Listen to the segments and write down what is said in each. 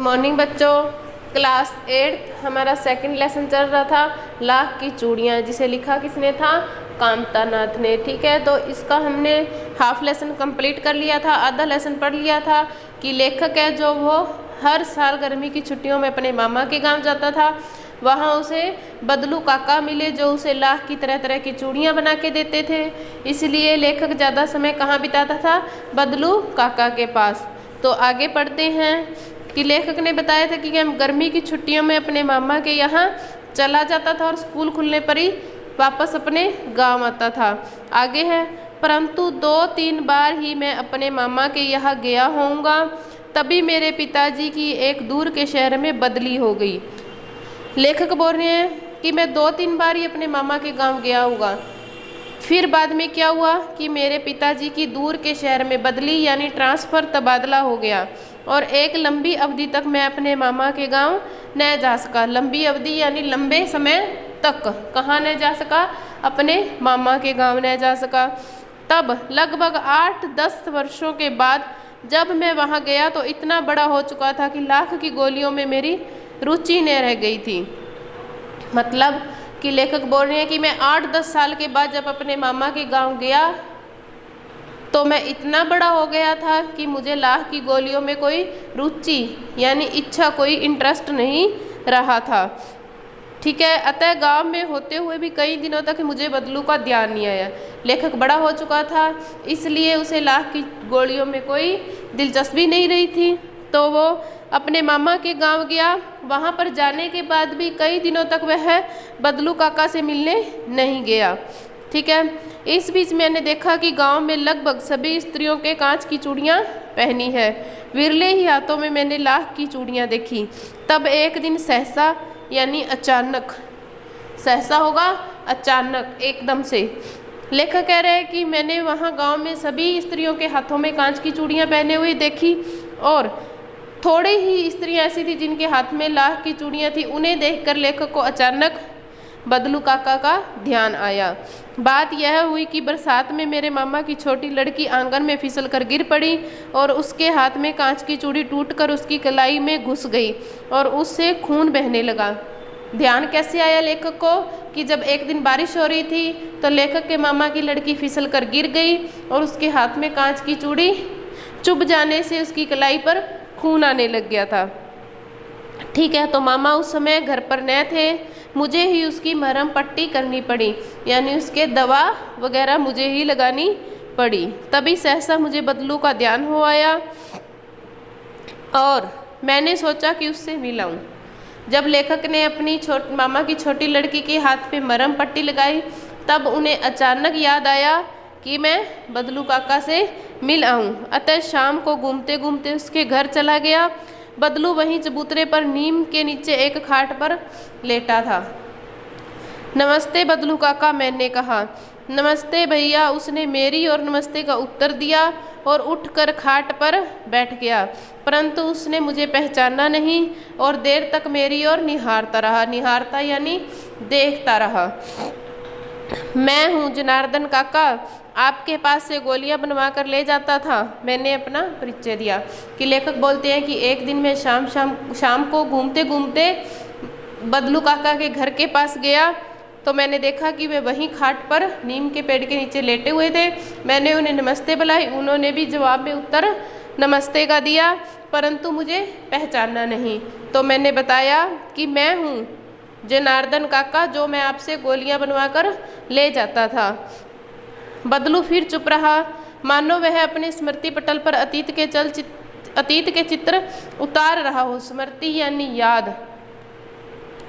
Morning बच्चों। Class 8 हमारा second lesson चल रहा था लाख की चूड़ियाँ, जिसे लिखा किसने था? कामता नाथ ने। ठीक है, तो इसका हमने हाफ लेसन कंप्लीट कर लिया था, आधा लेसन पढ़ लिया था कि लेखक है जो वो हर साल गर्मी की छुट्टियों में अपने मामा के गांव जाता था। वहाँ उसे बदलू काका मिले जो उसे लाख की तरह तरह की चूड़ियाँ बना के देते थे। इसलिए लेखक ज़्यादा समय कहाँ बिताता था? बदलू काका के पास। तो आगे पढ़ते हैं कि लेखक ने बताया था कि हम गर्मी की छुट्टियों में अपने मामा के यहाँ चला जाता था और स्कूल खुलने पर ही वापस अपने गांव आता था। आगे है, परंतु 2-3 बार ही मैं अपने मामा के यहाँ गया होऊंगा, तभी मेरे पिताजी की एक दूर के शहर में बदली हो गई। लेखक बोल रहे हैं कि मैं 2-3 बार ही अपने मामा के गांव गया होऊंगा, फिर बाद में क्या हुआ कि मेरे पिताजी की दूर के शहर में बदली यानी ट्रांसफ़र तबादला हो गया और एक लंबी अवधि तक मैं अपने मामा के गांव न जा सका। लंबी अवधि यानी लंबे समय तक कहाँ न जा सका? अपने मामा के गांव न जा सका। तब लगभग 8-10 वर्षों के बाद जब मैं वहाँ गया तो इतना बड़ा हो चुका था कि लाख की गोलियों में मेरी रुचि न रह गई थी। मतलब कि लेखक बोल रहे हैं कि मैं 8-10 साल के बाद जब अपने मामा के गांव गया तो मैं इतना बड़ा हो गया था कि मुझे लाख की गोलियों में कोई रुचि यानी इच्छा, कोई इंटरेस्ट नहीं रहा था। ठीक है, अतः गांव में होते हुए भी कई दिनों तक मुझे बदलू का ध्यान नहीं आया। लेखक बड़ा हो चुका था, इसलिए उसे लाख की गोलियों में कोई दिलचस्पी नहीं रही थी। तो वो अपने मामा के गांव गया। वहाँ पर जाने के बाद भी कई दिनों तक वह बदलू काका से मिलने नहीं गया। ठीक है, इस बीच मैंने देखा कि गांव में लगभग सभी स्त्रियों के कांच की चूड़ियाँ पहनी है। विरले ही हाथों में मैंने लाख की चूड़ियाँ देखी। तब एक दिन सहसा यानी अचानक, सहसा होगा अचानक, एकदम से। लेखक कह रहे हैं कि मैंने वहाँ गांव में सभी स्त्रियों के हाथों में कांच की चूड़ियाँ पहने हुई देखी और थोड़ी ही स्त्रियाँ ऐसी थी जिनके हाथ में लाख की चूड़ियाँ थी। उन्हें देखकर लेखक को अचानक बदलू काका का ध्यान आया। बात यह हुई कि बरसात में मेरे मामा की छोटी लड़की आंगन में फिसल कर गिर पड़ी और उसके हाथ में कांच की चूड़ी टूटकर उसकी कलाई में घुस गई और उससे खून बहने लगा। ध्यान कैसे आया लेखक को कि जब एक दिन बारिश हो रही थी तो लेखक के मामा की लड़की फिसल कर गिर गई और उसके हाथ में कांच की चूड़ी चुभ जाने से उसकी कलाई पर खून आने लग गया था। ठीक है, तो मामा उस समय घर पर न थे, मुझे ही उसकी मरहम पट्टी करनी पड़ी यानी उसके दवा वगैरह मुझे ही लगानी पड़ी। तभी सहसा मुझे बदलू का ध्यान हो आया और मैंने सोचा कि उससे मिलाऊं। जब लेखक ने अपनी मामा की छोटी लड़की के हाथ पे मरहम पट्टी लगाई तब उन्हें अचानक याद आया कि मैं बदलू काका से मिल आऊं। अतः शाम को घूमते घूमते उसके घर चला गया। बदलू वहीं चबूतरे पर नीम के नीचे एक खाट पर लेटा था। नमस्ते बदलू काका, मैंने कहा। नमस्ते भैया, उसने मेरी और नमस्ते का उत्तर दिया और उठकर खाट पर बैठ गया, परंतु उसने मुझे पहचाना नहीं और देर तक मेरी ओर निहारता रहा। निहारता यानी देखता रहा। मैं हूँ जनार्दन काका, आपके पास से गोलियां बनवा कर ले जाता था, मैंने अपना परिचय दिया। कि लेखक बोलते हैं कि एक दिन मैं शाम को घूमते घूमते बदलू काका के घर के पास गया तो मैंने देखा कि वे वहीं खाट पर नीम के पेड़ के नीचे लेटे हुए थे। मैंने उन्हें नमस्ते बुलाई, उन्होंने भी जवाब में उत्तर नमस्ते का दिया, परंतु मुझे पहचाना नहीं। तो मैंने बताया कि मैं हूँ जनार्दन काका, जो मैं आपसे गोलियां बनवा कर ले जाता था। बदलू फिर चुप रहा, मानो वह अपने स्मृति पटल पर अतीत के चित्र उतार रहा हो। स्मृति यानी याद,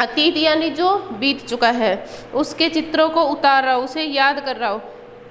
अतीत यानी जो बीत चुका है उसके चित्रों को उतार रहा हो, उसे याद कर रहा हो।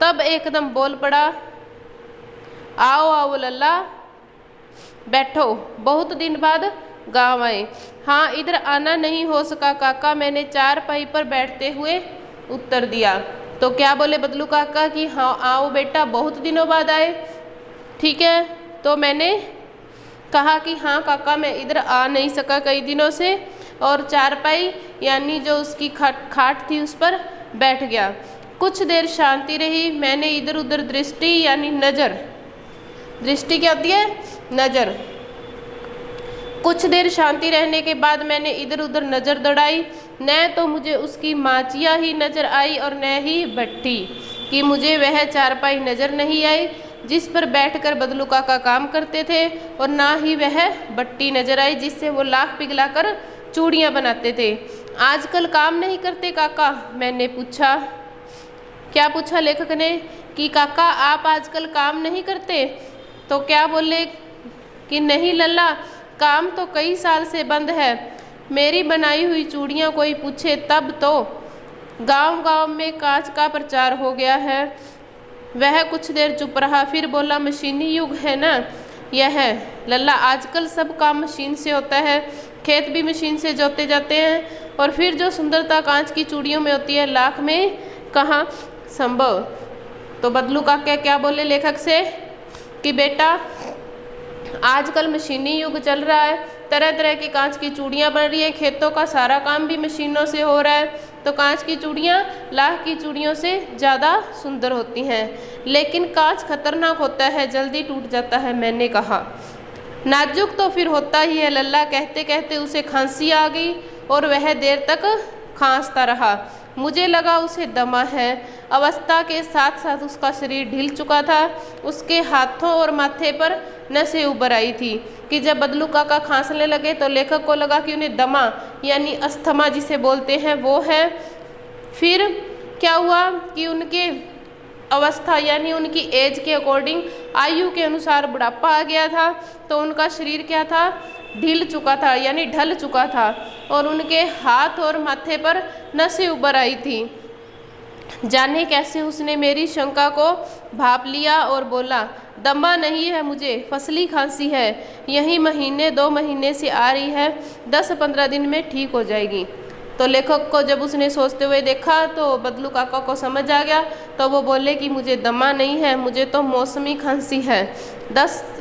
तब एकदम बोल पड़ा, आओ आओ लल्ला, बैठो, बहुत दिन बाद गांव आए। हाँ, इधर आना नहीं हो सका काका, मैंने चारपाई पर बैठते हुए उत्तर दिया। तो क्या बोले बदलू काका कि हाँ आओ बेटा, बहुत दिनों बाद आए। ठीक है, तो मैंने कहा कि हाँ काका, मैं इधर आ नहीं सका कई दिनों से और चारपाई यानी जो उसकी खाट थी उस पर बैठ गया। कुछ देर शांति रही। मैंने इधर उधर दृष्टि यानी नज़र, दृष्टि क्या होती है? नज़र कुछ देर शांति रहने के बाद मैंने इधर उधर नज़र दौड़ाई, न तो मुझे उसकी माचिया ही नज़र आई और न ही भट्टी, कि मुझे वह चारपाई नज़र नहीं आई जिस पर बैठकर बदलू काका काम करते थे, और ना ही वह भट्टी नज़र आई जिससे वो लाख पिघलाकर चूड़ियाँ बनाते थे। आजकल काम नहीं करते काका? मैंने पूछा। क्या पूछा लेखक ने? कि काका आप आजकल काम नहीं करते? तो क्या बोले कि नहीं लल्ला, काम तो कई साल से बंद है। मेरी बनाई हुई चूड़ियाँ कोई पूछे तब तो। गांव-गांव में कांच का प्रचार हो गया है। वह कुछ देर चुप रहा, फिर बोला, मशीनी युग है ना यह लल्ला, आजकल सब काम मशीन से होता है, खेत भी मशीन से जोते जाते हैं, और फिर जो सुंदरता कांच की चूड़ियों में होती है लाख में कहाँ संभव। तो बदलू काका क्या बोले लेखक से कि बेटा आजकल मशीनी युग चल रहा है, तरह तरह की कांच की चूड़ियाँ बन रही हैं, खेतों का सारा काम भी मशीनों से हो रहा है, तो कांच की चूड़ियाँ लाख की चूड़ियों से ज़्यादा सुंदर होती हैं। लेकिन कांच खतरनाक होता है, जल्दी टूट जाता है। मैंने कहा। नाजुक तो फिर होता ही है लल्ला। कहते कहते उसे खांसी आ गई और वह देर तक खांसता रहा। मुझे लगा उसे दमा है। अवस्था के साथ साथ उसका शरीर ढिल चुका था। उसके हाथों और माथे पर नसें उभर आई थी कि जब बदलू काका खांसने लगे तो लेखक को लगा कि उन्हें दमा यानी अस्थमा जिसे बोलते हैं वो है। फिर क्या हुआ कि उनके अवस्था यानी उनकी एज के अकॉर्डिंग, आयु के अनुसार बुढ़ापा आ गया था, तो उनका शरीर क्या था, ढिल चुका था यानी ढल चुका था, और उनके हाथ और माथे पर नसें उभर आई थी। जाने कैसे उसने मेरी शंका को भाप लिया और बोला, दमा नहीं है मुझे, फसली खांसी है, यही महीने 2 महीने से आ रही है, 10-15 दिन में ठीक हो जाएगी। तो लेखक को जब उसने सोचते हुए देखा तो बदलू काका को समझ आ गया, तो वो बोले कि मुझे दमा नहीं है, मुझे तो मौसमी खांसी है,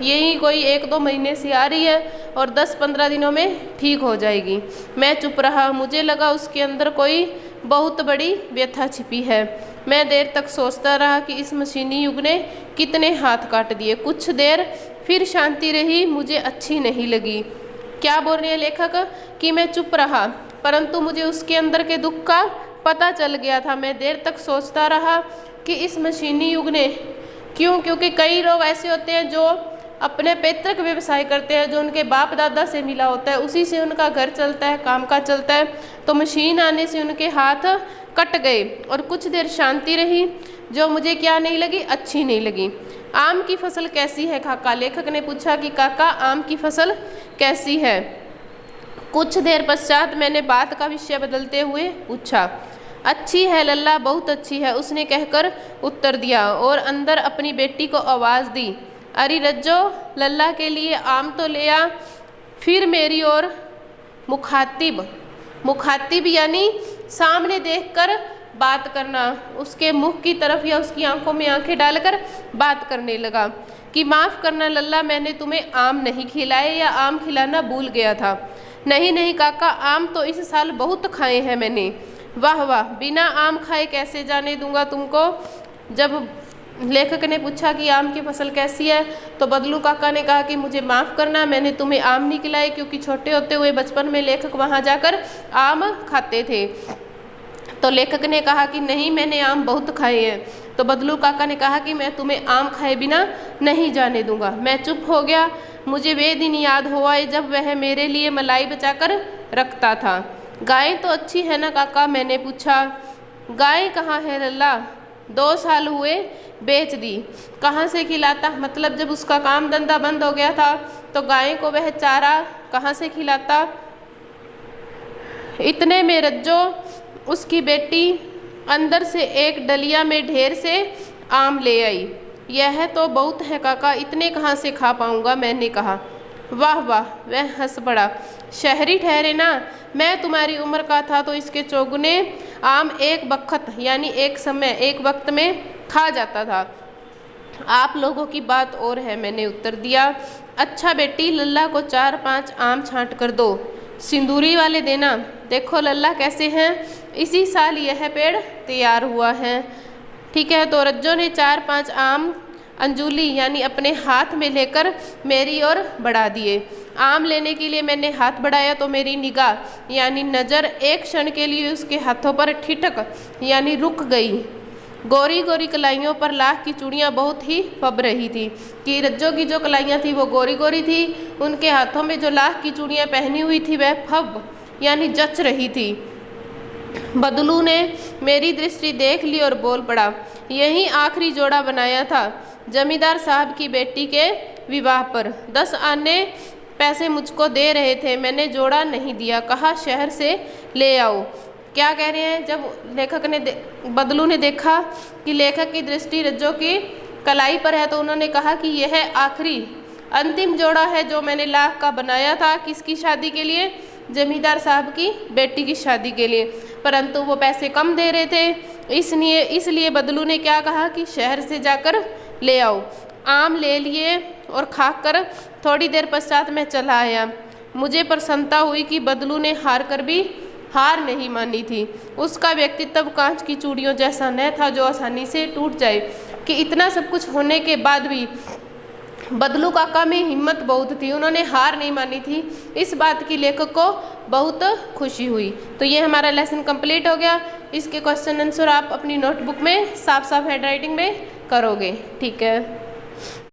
यही कोई 1-2 महीने से आ रही है और 10-15 दिनों में ठीक हो जाएगी। मैं चुप रहा। मुझे लगा उसके अंदर कोई बहुत बड़ी व्यथा छिपी है। मैं देर तक सोचता रहा कि इस मशीनी युग ने कितने हाथ काट दिए। कुछ देर फिर शांति रही, मुझे अच्छी नहीं लगी। क्या बोल रहे हैं लेखक कि मैं चुप रहा, परंतु मुझे उसके अंदर के दुख का पता चल गया था। मैं देर तक सोचता रहा कि इस मशीनी युग ने क्योंकि कई लोग ऐसे होते हैं जो अपने पैतृक व्यवसाय करते हैं, जो उनके बाप दादा से मिला होता है, उसी से उनका घर चलता है, काम का चलता है, तो मशीन आने से उनके हाथ कट गए और कुछ देर शांति रही, जो मुझे क्या नहीं लगी, अच्छी नहीं लगी। आम की फसल कैसी है काका? लेखक ने पूछा कि काका आम की फसल कैसी है। कुछ देर पश्चात मैंने बात का विषय बदलते हुए पूछा। अच्छी है लल्ला, बहुत अच्छी है, उसने कहकर उत्तर दिया और अंदर अपनी बेटी को आवाज़ दी, अरे रज्जो, लल्ला के लिए आम तो ले आ। फिर मेरी ओर मुखातिब यानी सामने देखकर बात करना, उसके मुख की तरफ या उसकी आंखों में आंखें डालकर बात करने लगा कि माफ़ करना लल्ला, मैंने तुम्हें आम नहीं खिलाए या आम खिलाना भूल गया था। नहीं काका, आम तो इस साल बहुत खाए हैं मैंने। वाह वाह, बिना आम खाए कैसे जाने दूंगा तुमको। जब लेखक ने पूछा कि आम की फसल कैसी है, तो बदलू काका ने कहा कि मुझे माफ़ करना, मैंने तुम्हें आम नहीं खिलाए, क्योंकि छोटे होते हुए बचपन में लेखक वहाँ जाकर आम खाते थे। तो लेखक ने कहा कि नहीं, मैंने आम बहुत खाए हैं। तो बदलू काका ने कहा कि मैं तुम्हें आम खाए बिना नहीं जाने दूंगा। मैं चुप हो गया। मुझे वे दिन याद हो आए जब वह मेरे लिए मलाई बचाकर रखता था। गाय तो अच्छी है ना काका? मैंने पूछा। गाय कहाँ है लल्ला? 2 साल हुए बेच दी। कहाँ से खिलाता? मतलब जब उसका काम धंधा बंद हो गया था तो गाय को वह चारा कहाँ से खिलाता? इतने में रज्जो, उसकी बेटी, अंदर से एक डलिया में ढेर से आम ले आई। यह तो बहुत है काका, इतने कहाँ से खा पाऊँगा? मैंने कहा। वाह वाह, वह हंस पड़ा। शहरी ठहरे ना, मैं तुम्हारी उम्र का था तो इसके चौगुने आम एक बखत यानी एक समय एक वक्त में खा जाता था। आप लोगों की बात और है, मैंने उत्तर दिया। अच्छा बेटी, लल्ला को 4-5 आम छांट कर दो, सिंदूरी वाले देना। देखो लल्ला कैसे हैं, इसी साल यह पेड़ तैयार हुआ है। ठीक है। तो रज्जो ने 4-5 आम अंजुली यानी अपने हाथ में लेकर मेरी ओर बढ़ा दिए। आम लेने के लिए मैंने हाथ बढ़ाया तो मेरी निगाह यानी नज़र एक क्षण के लिए उसके हाथों पर ठिठक यानी रुक गई। गोरी गोरी कलाइयों पर लाख की चूड़ियाँ बहुत ही फब रही थी कि रज्जो की जो कलाइयाँ थी वो गोरी गोरी थी, उनके हाथों में जो लाख की चूड़ियाँ पहनी हुई थी वह फब यानी जच रही थी। बदलू ने मेरी दृष्टि देख ली और बोल पड़ा, यही आखिरी जोड़ा बनाया था जमींदार साहब की बेटी के विवाह पर। 10 आने पैसे मुझको दे रहे थे, मैंने जोड़ा नहीं दिया, कहा शहर से ले आओ। क्या कह रहे हैं, जब लेखक ने बदलू ने देखा कि लेखक की दृष्टि रज्जो की कलाई पर है तो उन्होंने कहा कि यह आखिरी अंतिम जोड़ा है जो मैंने लाख का बनाया था। किसकी शादी के लिए? जमींदार साहब की बेटी की शादी के लिए, परंतु वो पैसे कम दे रहे थे, इसलिए बदलू ने क्या कहा कि शहर से जाकर ले आओ। आम ले लिए और खाकर थोड़ी देर पश्चात मैं चला आया। मुझे प्रसन्नता हुई कि बदलू ने हार कर भी हार नहीं मानी थी। उसका व्यक्तित्व कांच की चूड़ियों जैसा न था जो आसानी से टूट जाए। कि इतना सब कुछ होने के बाद भी बदलू काका में हिम्मत बहुत थी, उन्होंने हार नहीं मानी थी। इस बात की लेखक को बहुत खुशी हुई। तो ये हमारा लेसन कंप्लीट हो गया। इसके क्वेश्चन आंसर आप अपनी नोटबुक में साफ साफ हैंडराइटिंग में करोगे। ठीक है।